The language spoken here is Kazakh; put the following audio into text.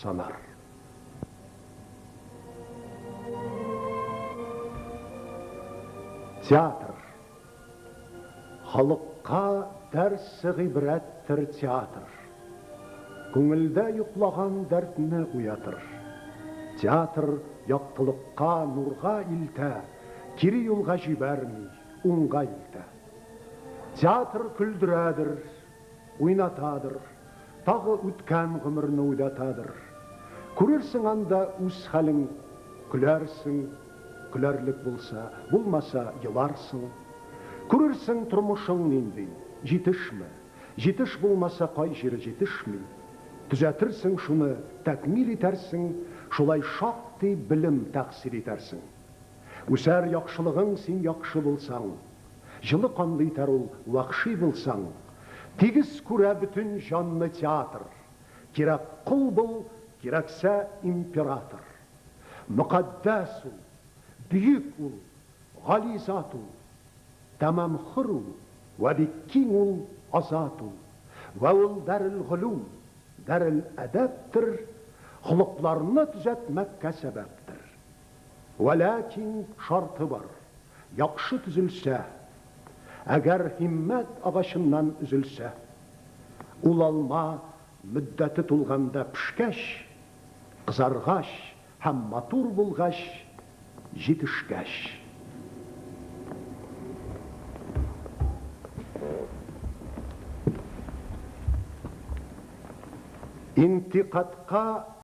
санар. Театр. Халыққа дәрсі ғибрәттір театр. Көңілді юқлаған дәртіні ұятыр. Театр яқтылыққа, нұрға илтә, кері юлға жібәрмей, оңға илтә. Театр күлдірадыр, ойнатадыр, тағы өткен ғұмырны ойдатадыр. Көрерсің анда өз халің, күлерсің, күлерлік болса, болмаса еларсың. Көрерсің тұрмышың нендей, жетішмі, жетіш болмаса қай жері жетішмей. Түзәтірсің шуны, тәкмил етерсің, шулай шақты білім тәқсір етерсің. Өсәр яқшылығың сен яқшы болсаң, жылы қанды етер ол уақши болсаң, тегіз көре бүтін жанны театр, керек құл бұл, керексе император. Мұқаддәс ол, бүйік ол, ғализат ол, тәмам хыр ол, вәбеккең ол, азат ол, вә ол дәріл ғылум, дәріл әдәптір, құлықларны түзәтмәккә сәбәптір. Вәләкин шарты бар, яқшы түзілсә, әгәр химмәт ағашынан үзілсә, ул алма мүддәті тулғанда пішкәш, қызарғаш һәм матур булғаш, жетішкәш. Интиқадқа